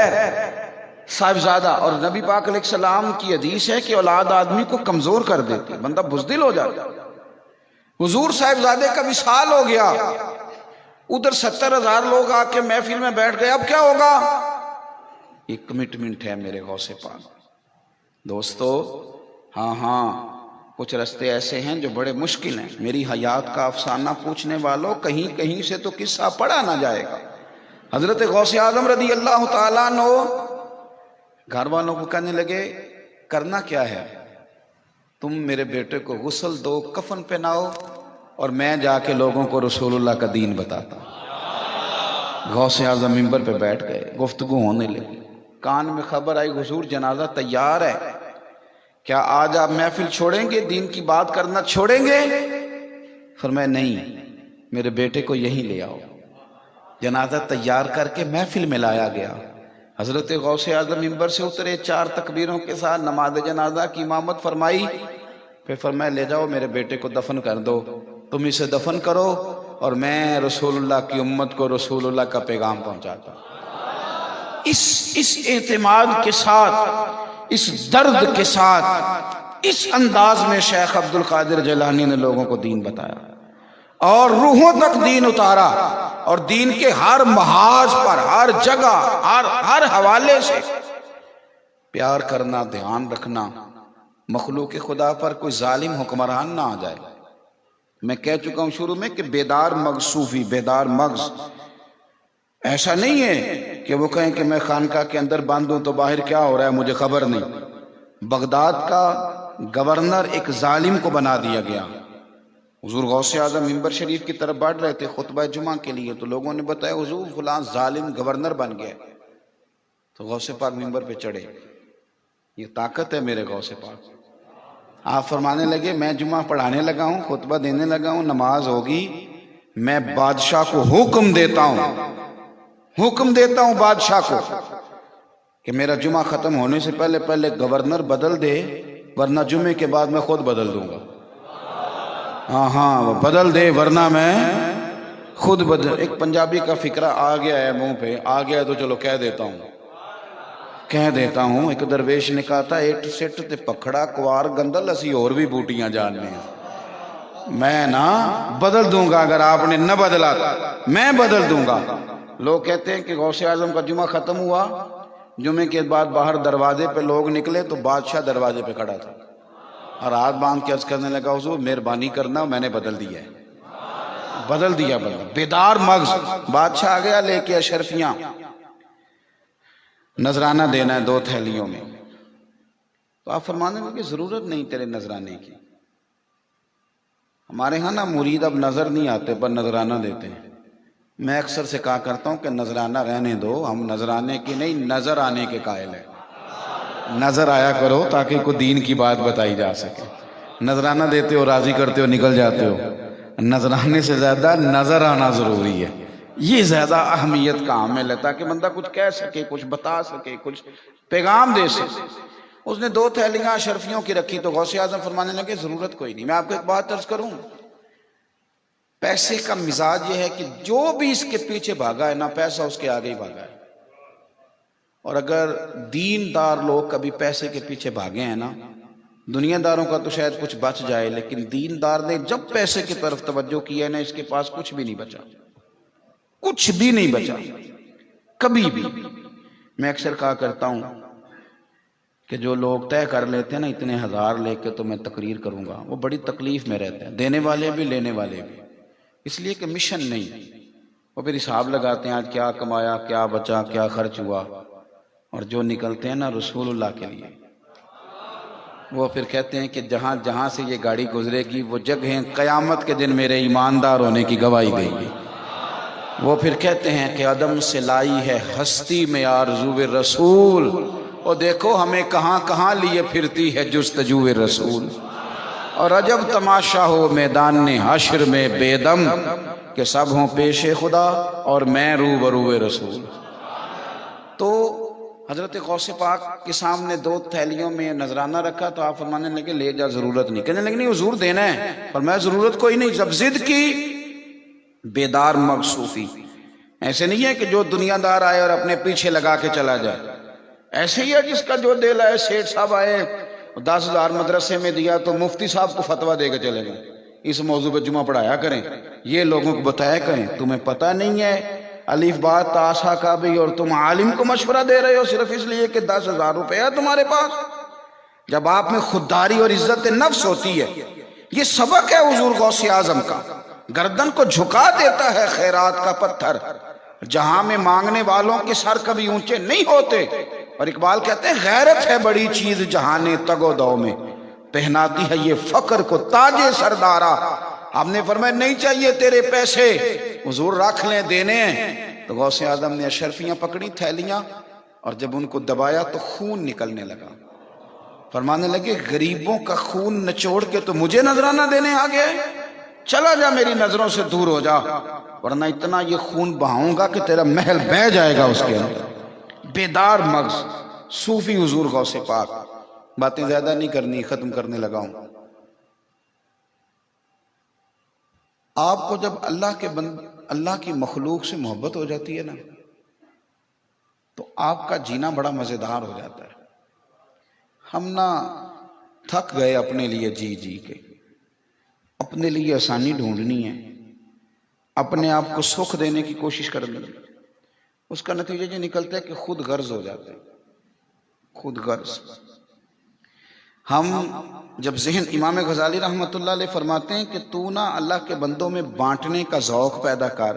صاحبزادہ, اور نبی پاک علیہ السلام کی حدیث ہے کہ اولاد آدمی کو کمزور کر دیتی, بندہ بزدل ہو جاتا. حضور صاحبزادے کا وصال ہو گیا, ادھر 70,000 لوگ آ کے محفل میں بیٹھ گئے, اب کیا ہوگا؟ ایک کمٹمنٹ ہے میرے غوث پاک. دوستو ہاں کچھ رستے ایسے ہیں جو بڑے مشکل ہیں. میری حیات کا افسانہ پوچھنے والوں, کہیں کہیں سے تو قصہ پڑھا نہ جائے گا. حضرت غوث اعظم رضی اللہ تعالیٰ عنہ گھر والوں کو کہنے لگے, کرنا کیا ہے, تم میرے بیٹے کو غسل دو, کفن پہناؤ, اور میں جا کے لوگوں کو رسول اللہ کا دین بتاتا ہوں. غوث اعظم ممبر پہ بیٹھ گئے, گفتگو ہونے لگی. کان میں خبر آئی, حضور جنازہ تیار ہے, کیا آج آپ محفل چھوڑیں گے, دین کی بات کرنا چھوڑیں گے؟ فرمایا نہیں, میرے بیٹے کو یہیں لے آؤ. جنازہ تیار کر کے محفل میں لایا گیا. حضرت غوث اعظم ممبر سے اترے, 4 تکبیروں کے ساتھ نماز جنازہ کی امامت فرمائی. پھر فرمایا لے جاؤ میرے بیٹے کو دفن کر دو, تم اسے دفن کرو اور میں رسول اللہ کی امت کو رسول اللہ کا پیغام پہنچاتا ہوں. اس اعتماد کے ساتھ, اس درد کے ساتھ, اس انداز میں شیخ عبد القادر جیلانی نے لوگوں کو دین بتایا اور روحوں تک دین اتارا. اور دین کے ہر محاذ پر, ہر جگہ, ہر حوالے سے پیار کرنا, دھیان رکھنا, مخلوق خدا پر کوئی ظالم حکمران نہ آ جائے. میں کہہ چکا ہوں شروع میں کہ بیدار مغز صوفی, بیدار مغز. ایسا نہیں ہے کہ وہ کہیں کہ میں خانقاہ کے اندر بند ہوں تو باہر کیا ہو رہا ہے مجھے خبر نہیں. بغداد کا گورنر ایک ظالم کو بنا دیا گیا. حضور غوث اعظم ممبر شریف کی طرف بڑھ رہے تھے خطبہ جمعہ کے لیے, تو لوگوں نے بتایا حضور فلاں ظالم گورنر بن گیا. تو غوث پاک ممبر پہ چڑھے. یہ طاقت ہے میرے غوث پاک. آپ فرمانے لگے میں جمعہ پڑھانے لگا ہوں, خطبہ دینے لگا ہوں, نماز ہوگی, میں بادشاہ کو حکم دیتا ہوں بادشاہ کو کہ میرا جمعہ ختم ہونے سے پہلے گورنر بدل دے, ورنہ جمعے کے بعد میں خود بدل دوں گا. ہاں وہ بدل دے ورنہ میں خود بدل. ایک پنجابی کا فقرہ آ گیا ہے منہ پہ, آ گیا تو چلو کہہ دیتا ہوں. ایک درویش نے کہا تھا, ایٹ سٹ تے پکھڑا کوار گندل, اسی اور بھی بوٹیاں جاننے ہیں. میں نا بدل دوں گا, اگر آپ نے نہ بدلا میں بدل دوں گا. لوگ کہتے ہیں کہ غوث اعظم کا جمعہ ختم ہوا, جمعے کے بعد باہر دروازے پہ لوگ نکلے تو بادشاہ دروازے پہ کھڑا تھا اور ہاتھ باندھ کے عرض کرنے لگا حضور مہربانی کرنا, میں نے بدل دیا ہے. بدل دیا. بیدار مغز. بادشاہ آ گیا لے کے اشرفیاں, نذرانہ دینا ہے 2 تھیلیوں میں. تو آپ فرمانے لگے ضرورت نہیں تیرے نذرانے کی. ہمارے ہاں نا مرید اب نظر نہیں آتے پر نذرانہ دیتے ہیں. میں اکثر سے کہا کرتا ہوں کہ نذرانہ رہنے دو, ہم نذرانے کی نہیں نظر آنے کے قائل ہیں. نظر آیا کرو تاکہ کوئی دین کی بات بتائی جا سکے. نذرانہ دیتے ہو، راضی کرتے ہو، نکل جاتے ہو. نذرانے سے زیادہ نظر آنا ضروری ہے. یہ زیادہ اہمیت کا عامل ہے تاکہ بندہ کچھ کہہ سکے، کچھ بتا سکے، کچھ پیغام دے سکے. اس نے 2 تھیلیاں اشرفیوں کی رکھی تو غوث اعظم فرمانے لگے ضرورت کوئی نہیں. میں آپ کو ایک بات عرض کروں، پیسے کا مزاج یہ ہے کہ جو بھی اس کے پیچھے بھاگا ہے نا، پیسہ اس کے آگے ہی بھاگا ہے. اور اگر دیندار لوگ کبھی پیسے کے پیچھے بھاگے ہیں نا، دنیا داروں کا تو شاید کچھ بچ جائے، لیکن دیندار نے جب پیسے کی طرف توجہ کی ہے نا، اس کے پاس کچھ بھی نہیں بچا، کچھ بھی نہیں بچا کبھی بھی. میں اکثر کہا کرتا ہوں کہ جو لوگ طے کر لیتے ہیں نا اتنے ہزار لے کے تو میں تقریر کروں گا، وہ بڑی تکلیف میں رہتے ہیں، دینے والے بھی لینے والے بھی. اس لیے کہ مشن نہیں. وہ پھر حساب لگاتے ہیں آج کیا کمایا، کیا بچا، کیا خرچ ہوا. اور جو نکلتے ہیں نا رسول اللہ کے لیے، وہ پھر کہتے ہیں کہ جہاں جہاں سے یہ گاڑی گزرے گی وہ جگہیں قیامت کے دن میرے ایماندار ہونے کی گواہی دیں گی. وہ پھر کہتے ہیں کہ عدم سے لائی ہے ہستی میں آرزو رسول، اور دیکھو ہمیں کہاں کہاں لیے پھرتی ہے جستجو رسول. اور عجب تماشا ہو میدان حشر میں بے دم، کہ سب ہوں پیش خدا اور میں روبرو رسول. تو حضرت غوث پاک کے سامنے 2 تھیلیوں میں نذرانہ رکھا تو آپ فرمانے لگے لے جا، ضرورت نہیں. کہنے لگے نہیں حضور دینا ہے. پر میں ضرورت کوئی نہیں. جب ضد کی بیدار مغصوفی. ایسے نہیں ہے کہ جو دنیا دار آئے اور اپنے پیچھے لگا کے چلا جائے. ایسے ہی ہے جس کا جو دل آئے. سیٹھ صاحب آئے 10,000 مدرسے میں دیا تو مفتی صاحب کو فتویٰ دے کے چلے گئے اس موضوع پہ جمعہ پڑھایا کریں، یہ لوگوں کو بتایا کریں. تمہیں پتہ نہیں ہے الف با تا سا کا بھی، اور تم عالم کو مشورہ دے رہے ہو صرف اس لیے کہ 10,000 روپے ہے تمہارے پاس. جب آپ میں خودداری اور عزت نفس ہوتی ہے، یہ سبق ہے حضور غوث اعظم کا. گردن کو جھکا دیتا ہے خیرات کا پتھر، جہاں میں مانگنے والوں کے سر کبھی اونچے نہیں ہوتے. اور اقبال کہتے ہیں غیرت ہے بڑی چیز جہان تگ و دو میں، پہناتی ہے یہ فقر کو تاج سردارا. ہم نے فرمایا نہیں چاہیے تیرے پیسے، حضور رکھ لیں، دینے ہیں. تو غوث اعظم نے اشرفیاں پکڑی تھیلیاں، اور جب ان کو دبایا تو خون نکلنے لگا. فرمانے لگے غریبوں کا خون نچوڑ کے تو مجھے نذرانہ دینے آ گئے، چلا جا میری نظروں سے دور ہو جا، ورنہ اتنا یہ خون بہاؤں گا کہ تیرا محل بہہ جائے گا اس کے اندر. بیدار مغز صوفی حضور غوث پاک. باتیں زیادہ نہیں کرنی، ختم کرنے لگا ہوں. آپ کو جب اللہ کی مخلوق سے محبت ہو جاتی ہے نا تو آپ کا جینا بڑا مزیدار ہو جاتا ہے. ہم نہ تھک گئے اپنے لیے جی جی کے، اپنے لیے آسانی ڈھونڈنی ہے، اپنے آپ کو سکھ دینے کی کوشش کرنی ہے. اس کا نتیجہ یہ نکلتا ہے کہ خود غرض ہو جاتے ہیں، خود غرض. ہم جب ذہن امام غزالی رحمۃ اللہ علیہ فرماتے ہیں کہ تو نہ اللہ کے بندوں میں بانٹنے کا ذوق پیدا کر،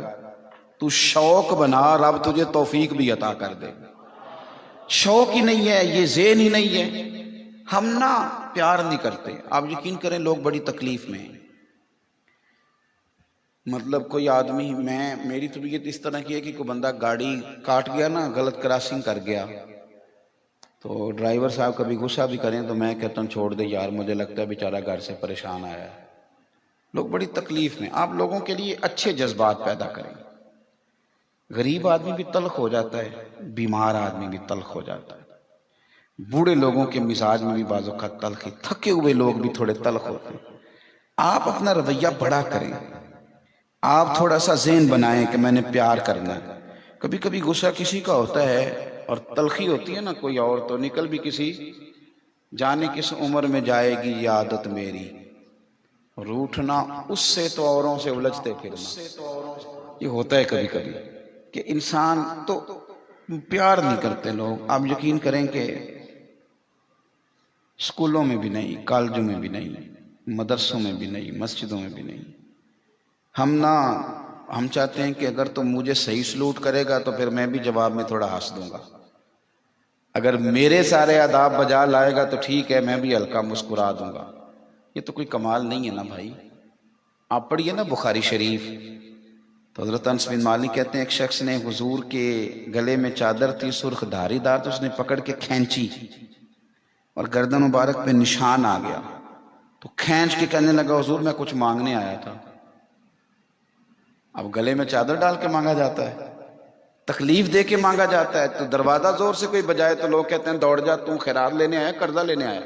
تو شوق بنا، رب تجھے توفیق بھی عطا کر دے. شوق ہی نہیں ہے، یہ ذہن ہی نہیں ہے. ہم نہ پیار نہیں کرتے. آپ یقین کریں لوگ بڑی تکلیف میں ہیں. مطلب کوئی آدمی، میری طبیعت اس طرح کی ہے کہ کوئی بندہ گاڑی کاٹ گیا نا، غلط کراسنگ کر گیا، تو ڈرائیور صاحب کبھی غصہ بھی کریں تو میں کہتا ہوں چھوڑ دے یار، مجھے لگتا ہے بیچارہ گھر سے پریشان آیا ہے. لوگ بڑی تکلیف میں. آپ لوگوں کے لیے اچھے جذبات پیدا کریں. غریب آدمی بھی تلخ ہو جاتا ہے، بیمار آدمی بھی تلخ ہو جاتا ہے، بوڑھے لوگوں کے مزاج میں بھی بعض اوقات تلخی، تھکے ہوئے لوگ بھی تھوڑے تلخ ہوتے ہیں. آپ اپنا رویہ بڑا کریں. آپ تھوڑا سا ذہن بنائیں کہ میں نے پیار کرنا ہے. کبھی کبھی غصہ کسی کا ہوتا ہے اور تلخی ہوتی ہے نا کوئی اور، تو نکل بھی کسی، جانے کس عمر میں جائے گی یہ عادت میری، روٹھنا اس سے تو اوروں سے الجھتے پھرنا. یہ ہوتا ہے کبھی کبھی کہ انسان تو پیار نہیں کرتے لوگ. آپ یقین کریں کہ اسکولوں میں بھی نہیں، کالجوں میں بھی نہیں، مدرسوں میں بھی نہیں، مسجدوں میں بھی نہیں. ہم چاہتے ہیں کہ اگر تم مجھے صحیح سلوٹ کرے گا تو پھر میں بھی جواب میں تھوڑا ہنس دوں گا. اگر میرے سارے آداب بجا لائے گا تو ٹھیک ہے، میں بھی ہلکا مسکرا دوں گا. یہ تو کوئی کمال نہیں ہے نا بھائی. آپ پڑھیے نا بخاری شریف، تو حضرت انس بن مالک کہتے ہیں ایک شخص نے حضور کے گلے میں چادر تھی سرخ دھاری دار، تو اس نے پکڑ کے کھینچی اور گردن مبارک پہ نشان آ گیا تو کھینچ کے کہنے لگا حضور میں کچھ مانگنے آیا تھا۔ اب گلے میں چادر ڈال کے مانگا جاتا ہے، تکلیف دے کے مانگا جاتا ہے، تو دروازہ زور سے کوئی بجائے تو لوگ کہتے ہیں دوڑ جا، تو خیرات لینے آیا قرضہ لینے آیا۔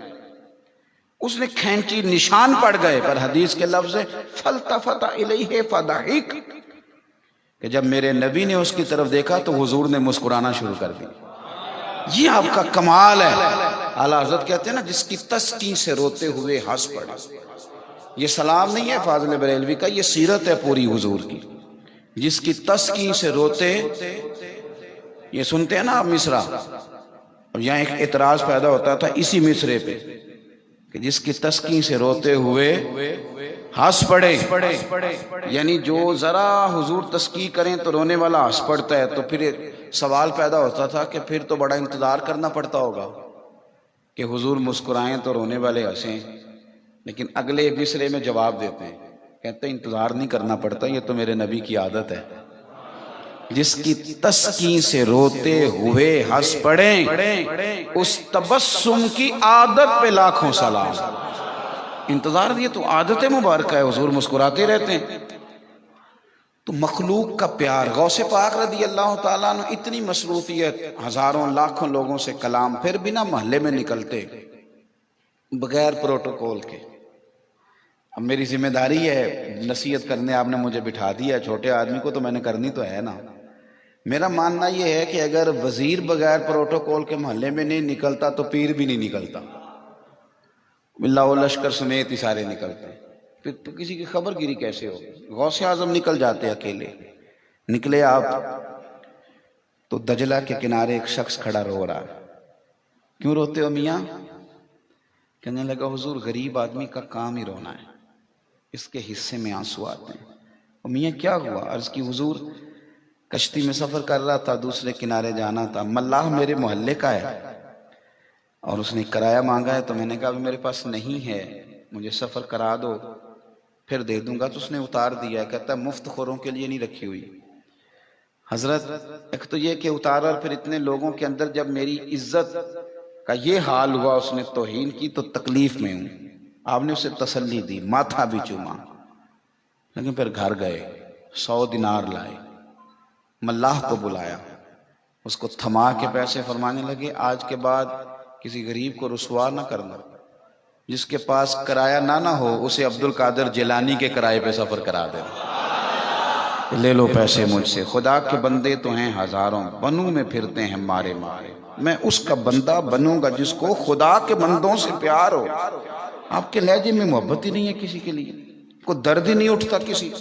اس نے کھینچی، نشان پڑ گئے، پر حدیث کے لفظ ہے فَالْتَفَتَ إِلَيْهِ فَضَحِكَ، کہ جب میرے نبی نے اس کی طرف دیکھا تو حضور نے مسکرانا شروع کر دی۔ یہ آپ کا کمال ہے۔ اعلیٰ حضرت کہتے ہیں نا جس کی تسکین سے روتے ہوئے ہنس پڑے۔ یہ سلام نہیں ہے فاضل بریلوی کا، یہ سیرت ہے پوری حضور کی۔ جس کی تسکین سے روتے، یہ سنتے ہیں نا آپ مصرع، اب یہاں ایک اعتراض پیدا ہوتا تھا اسی مصرے پہ کہ جس کی تسکین سے روتے ہوئے ہنس پڑے، یعنی جو ذرا حضور تسکی کریں تو رونے والا ہنس پڑتا ہے، تو پھر سوال پیدا ہوتا تھا کہ پھر تو بڑا انتظار کرنا پڑتا ہوگا کہ حضور مسکرائیں تو رونے والے ہنسیں، لیکن اگلے مصرے میں جواب دیتے ہیں، کہتے ہیں انتظار نہیں کرنا پڑتا، یہ تو میرے نبی کی عادت ہے۔ جس کی تسکین سے روتے ہوئے ہنس پڑیں، اس تبسم کی عادت پہ لاکھوں سلام۔ انتظار یہ تو عادت مبارکہ ہے، حضور مسکراتے رہتے ہیں۔ تو مخلوق کا پیار، غوث پاک رضی اللہ تعالیٰ عنہ اتنی مصروفیت، ہزاروں لاکھوں لوگوں سے کلام، پھر بھی نہ محلے میں نکلتے بغیر پروٹوکول کے۔ اب میری ذمہ داری ہے نصیحت کرنے، آپ نے مجھے بٹھا دیا، چھوٹے آدمی کو تو میں نے کرنی تو ہے نا۔ میرا ماننا یہ ہے کہ اگر وزیر بغیر پروٹوکول کے محلے میں نہیں نکلتا تو پیر بھی نہیں نکلتا، اللہ و لشکر سمیت ہی سارے نکلتے، پھر تو کسی کی خبر گیری کیسے ہو؟ غوث اعظم نکل جاتے اکیلے، نکلے آپ تو دجلہ کے کنارے ایک شخص کھڑا رو رہا ہے۔ کیوں روتے ہو میاں؟ کہنے لگا حضور غریب آدمی کا کام ہی رونا ہے، اس کے حصے میں آنسو آتے ہیں۔ اور میاں کیا ہوا؟ عرض کی حضور کشتی میں سفر کر رہا تھا، دوسرے کنارے جانا تھا، ملاح میرے محلے کا ہے اور اس نے کرایہ مانگا ہے، تو میں نے کہا میرے پاس نہیں ہے، مجھے سفر کرا دو پھر دے دوں گا، تو اس نے اتار دیا ہے۔ کہتا ہے مفت خوروں کے لیے نہیں رکھی ہوئی حضرت، ایک تو یہ کہ اتارا، اور پھر اتنے لوگوں کے اندر جب میری عزت کا یہ حال ہوا، اس نے توہین کی، تو تکلیف میں ہوں۔ آپ نے اسے تسلی دی، ماتھا بھی چوما، لیکن پھر گھر گئے، 100 دینار لائے، ملاح کو بلایا، اس کو تھما کے پیسے فرمانے لگے آج کے بعد کسی غریب کو رسوا نہ کرنا، جس کے پاس کرایہ نہ ہو اسے عبد القادر جیلانی کے کرائے پہ سفر کرا دینا، لے لو پیسے مجھ سے، خدا کے بندے تو ہیں ہزاروں، بنوں میں پھرتے ہیں مارے مارے، میں اس کا بندہ بنوں گا جس کو خدا کے بندوں سے پیار ہو۔ آپ کے لہجے میں محبت ہی نہیں ہے کسی کے لیے، کوئی درد ہی نہیں اٹھتا کسی۔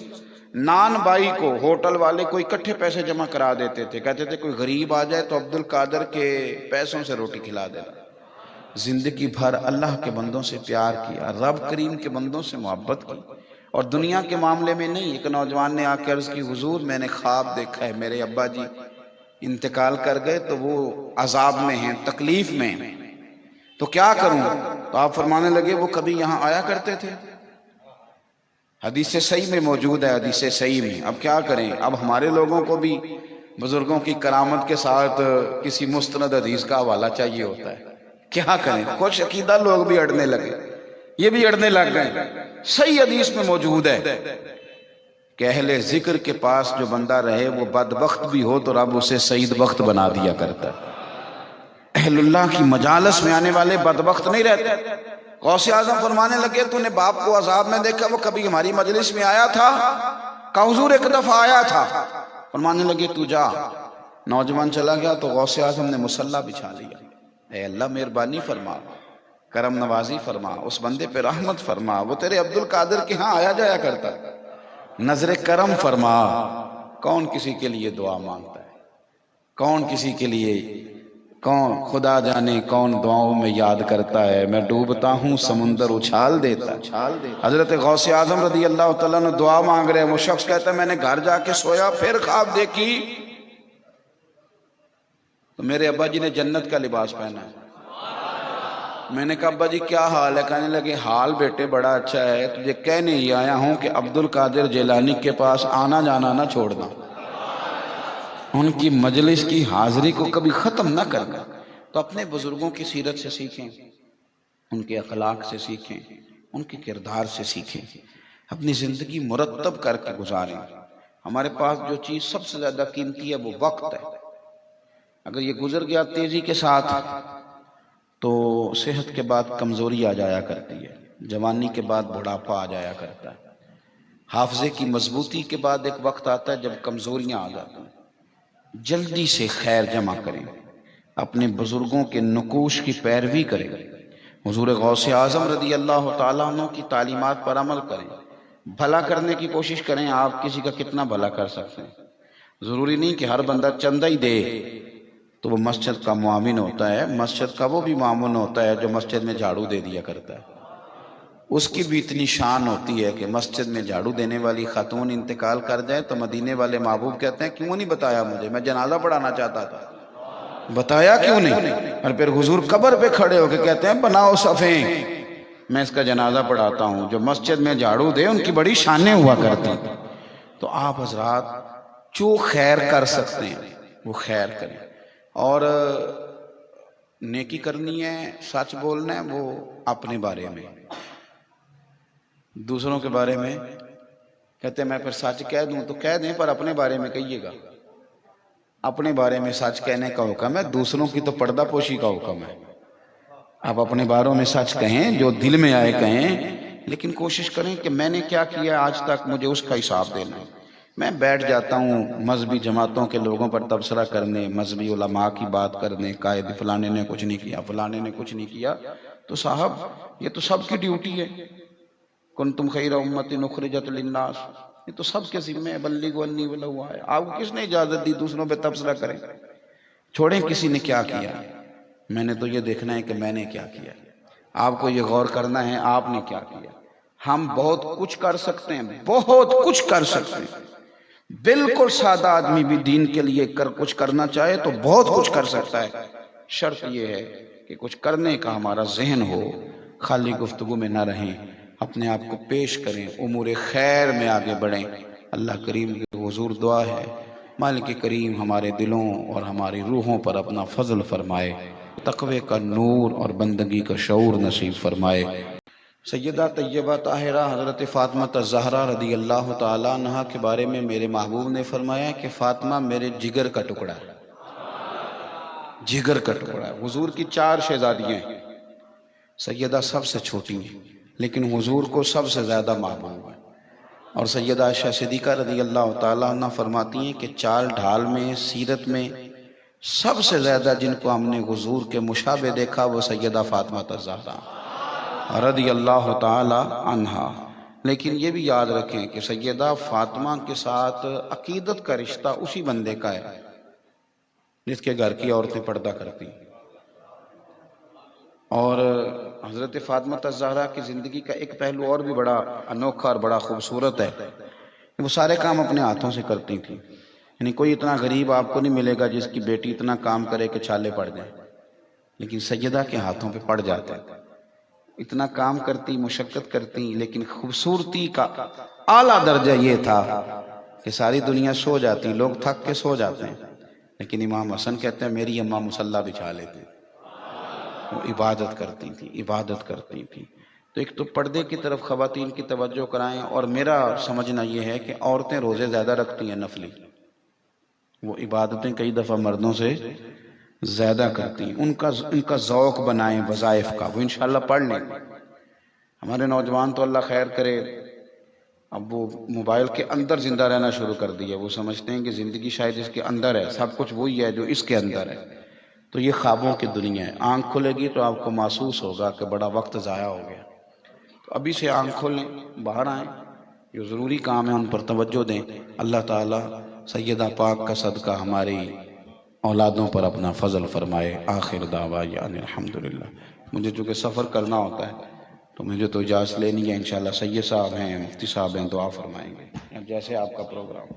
نان بائی کو ہوٹل والے کو اکٹھے پیسے جمع کرا دیتے تھے، کہتے تھے کوئی غریب آ جائے تو عبد القادر کے پیسوں سے روٹی کھلا دینا۔ زندگی بھر اللہ کے بندوں سے پیار کیا، رب کریم کے بندوں سے محبت کی، اور دنیا کے معاملے میں نہیں۔ ایک نوجوان نے آ کے عرض کی حضور میں نے خواب دیکھا ہے، میرے ابا جی انتقال کر گئے تو وہ عذاب میں ہیں، تکلیف میں، تو کیا کروں؟ تو آپ فرمانے لگے وہ کبھی یہاں آیا کرتے تھے، حدیث صحیح میں موجود ہے، حدیث صحیح میں۔ اب کیا کریں؟ اب ہمارے لوگوں کو بھی بزرگوں کی کرامت کے ساتھ کسی مستند حدیث کا حوالہ چاہیے ہوتا ہے، کیا کریں؟ کچھ عقیدہ لوگ بھی اڑنے لگے، یہ بھی اڑنے لگ گئے۔ صحیح حدیث میں موجود ہے کہ اہل ذکر کے پاس جو بندہ رہے وہ بدبخت بھی ہو تو رب اسے سعید بخت بنا دیا کرتا ہے۔ اہل اللہ کی مجالس میں آنے والے بدبخت نہیں رہتے۔ غوث اعظم فرمانے لگے تو نے باپ کو عذاب میں دیکھا، وہ کبھی ہماری مجلس میں آیا تھا؟ کہا حضور ایک دفعہ آیا تھا۔ فرمانے لگے تو جا۔ نوجوان چلا گیا تو غوث اعظم نے مصلی بچھا لیا، اے اللہ مہربانی فرما، کرم نوازی فرما، اس بندے پہ رحمت فرما، وہ تیرے عبد القادر کے ہاں آیا جایا کرتا، نظر کرم فرما۔ کون کسی کے لیے دعا مانگتا ہے؟ کون کسی کے لیے؟ کون؟ خدا جانے کون دعاؤں میں یاد کرتا ہے، میں ڈوبتا ہوں سمندر اچھال دیتا۔ حضرت غوث اعظم رضی اللہ تعالیٰ نے دعا مانگ رہے ہیں، وہ شخص کہتا ہے میں نے گھر جا کے سویا، پھر خواب دیکھی تو میرے ابا جی نے جنت کا لباس پہنا ہے۔ میں نے کہا ابا جی کیا حال ہے؟ کہنے لگے حال بیٹے بڑا اچھا ہے، تجھے کہنے ہی آیا ہوں کہ عبد القادر جیلانی کے پاس آنا جانا نہ چھوڑنا، ان کی مجلس کی حاضری کو کبھی ختم نہ کرنا۔ تو اپنے بزرگوں کی سیرت سے سیکھیں، ان کے اخلاق سے سیکھیں، ان کے کردار سے سیکھیں، اپنی زندگی مرتب کر کے گزاریں۔ ہمارے پاس جو چیز سب سے زیادہ قیمتی ہے وہ وقت ہے، اگر یہ گزر گیا تیزی کے ساتھ تو صحت کے بعد کمزوری آ جایا کرتی ہے، جوانی کے بعد بڑھاپا آ جایا کرتا ہے، حافظے کی مضبوطی کے بعد ایک وقت آتا ہے جب کمزوریاں آ جاتی ہیں۔ جلدی سے خیر جمع کریں، اپنے بزرگوں کے نقوش کی پیروی کریں، حضور غوث اعظم رضی اللہ تعالیٰ عنہ کی تعلیمات پر عمل کریں، بھلا کرنے کی کوشش کریں۔ آپ کسی کا کتنا بھلا کر سکتے ہیں؟ ضروری نہیں کہ ہر بندہ چندہ ہی دے تو وہ مسجد کا معاون ہوتا ہے، مسجد کا وہ بھی معاون ہوتا ہے جو مسجد میں جھاڑو دے دیا کرتا ہے، اس کی بھی اتنی شان ہوتی ہے کہ مسجد میں جھاڑو دینے والی خاتون انتقال کر جائے تو مدینے والے محبوب کہتے ہیں کیوں نہیں بتایا مجھے، میں جنازہ پڑھانا چاہتا تھا، بتایا کیوں نہیں؟ اور پھر حضور قبر پہ کھڑے ہو کے کہتے ہیں بناؤ صفیں، میں اس کا جنازہ پڑھاتا ہوں۔ جو مسجد میں جھاڑو دے ان کی بڑی شانیں ہوا کرتی۔ تو آپ حضرات جو خیر کر سکتے ہیں وہ خیر کریں، اور نیکی کرنی ہے، سچ بولنا ہے، وہ اپنے بارے میں، دوسروں کے بارے میں کہتے ہیں میں پھر سچ کہہ دوں تو کہہ دیں، پر اپنے بارے میں کہیے گا۔ اپنے بارے میں سچ کہنے کا حکم ہے، دوسروں کی تو پردہ پوشی کا حکم ہے۔ آپ اپنے باروں میں سچ کہیں، جو دل میں آئے کہیں، لیکن کوشش کریں کہ میں نے کیا کیا آج تک، مجھے اس کا حساب دینا ہے۔ میں بیٹھ جاتا ہوں مذہبی جماعتوں کے لوگوں پر تبصرہ کرنے، مذہبی علماء کی بات کرنے، قائد فلانے نے کچھ نہیں کیا، فلانے نے کچھ نہیں کیا، تو صاحب یہ تو سب کی ڈیوٹی ہے، کنتم خیر امت اخرجت للناس، یہ تو سب کے ذمہ ہے، بلغوا انی ولو آیا۔ آپ کو کس نے اجازت دی دوسروں پہ تبصرہ کریں؟ چھوڑیں کسی نے کیا کیا، میں نے تو یہ دیکھنا ہے کہ میں نے کیا کیا، آپ کو یہ غور کرنا ہے آپ نے کیا کیا۔ ہم بہت کچھ کر سکتے ہیں، بہت کچھ کر سکتے ہیں، بالکل سادہ آدمی بھی دین کے لیے کچھ کرنا چاہے تو بہت کچھ کر سکتا ہے، شرط یہ ہے کہ کچھ کرنے کا ہمارا ذہن ہو، خالی گفتگو میں نہ رہیں، اپنے آپ کو پیش کریں، امور خیر میں آگے بڑھیں۔ اللہ کریم کی حضور دعا ہے مالک کریم ہمارے دلوں اور ہماری روحوں پر اپنا فضل فرمائے، تقوی کا نور اور بندگی کا شعور نصیب فرمائے۔ سیدہ طیبہ طاہرہ حضرت فاطمہ الزہرا رضی اللہ تعالیٰ عنہ کے بارے میں میرے محبوب نے فرمایا کہ فاطمہ میرے جگر کا ٹکڑا ہے، جگر کا ٹکڑا ہے۔ حضور کی 4 شہزادیاں ہیں، سیدہ سب سے چھوٹی ہیں لیکن حضور کو سب سے زیادہ محبوب ہے، اور سیدہ عائشہ صدیقہ رضی اللہ تعالیٰ عنہ فرماتی ہیں کہ چال ڈھال میں، سیرت میں سب سے زیادہ جن کو ہم نے حضور کے مشابہ دیکھا وہ سیدہ فاطمہ الزہرا رضی اللہ تعالی عنہا۔ لیکن یہ بھی یاد رکھیں کہ سیدہ فاطمہ کے ساتھ عقیدت کا رشتہ اسی بندے کا ہے جس کے گھر کی عورتیں پردہ کرتی، اور حضرت فاطمہ الزہرا کی زندگی کا ایک پہلو اور بھی بڑا انوکھا اور بڑا خوبصورت ہے، وہ سارے کام اپنے ہاتھوں سے کرتی تھیں، یعنی کوئی اتنا غریب آپ کو نہیں ملے گا جس کی بیٹی اتنا کام کرے کہ چھالے پڑ جائیں، لیکن سیدہ کے ہاتھوں پہ پڑ جاتے، اتنا کام کرتی، مشقت کرتی، لیکن خوبصورتی کا اعلیٰ درجہ یہ تھا کہ ساری دنیا سو جاتی، لوگ تھک کے سو جاتے ہیں، لیکن امام حسن کہتے ہیں میری اماں مصلی بچھا لیتی، وہ عبادت کرتی تھی، عبادت کرتی تھی۔ تو ایک تو پردے کی طرف خواتین کی توجہ کرائیں، اور میرا سمجھنا یہ ہے کہ عورتیں روزے زیادہ رکھتی ہیں نفلی، وہ عبادتیں کئی دفعہ مردوں سے زیادہ کرتی ہیں، ان کا ذوق بنائیں وظائف کا، وہ انشاءاللہ پڑھ لیں۔ ہمارے نوجوان تو اللہ خیر کرے اب وہ موبائل کے اندر زندہ رہنا شروع کر دیا، وہ سمجھتے ہیں کہ زندگی شاید اس کے اندر ہے، سب کچھ وہی ہے جو اس کے اندر ہے، تو یہ خوابوں کی دنیا ہے۔ آنکھ کھلے گی تو آپ کو محسوس ہوگا کہ بڑا وقت ضائع ہو گیا، تو ابھی سے آنکھ کھولیں، باہر آئیں، جو ضروری کام ہے ان پر توجہ دیں۔ اللہ تعالیٰ سیدہ پاک کا صدقہ ہماری اولادوں پر اپنا فضل فرمائے۔ آخر دعوانا الحمدللہ۔ مجھے چونکہ سفر کرنا ہوتا ہے تو مجھے تو اجازت لینی ہے، انشاءاللہ سید صاحب ہیں، مفتی صاحب ہیں، دعا فرمائیں گے، جیسے آپ کا پروگرام۔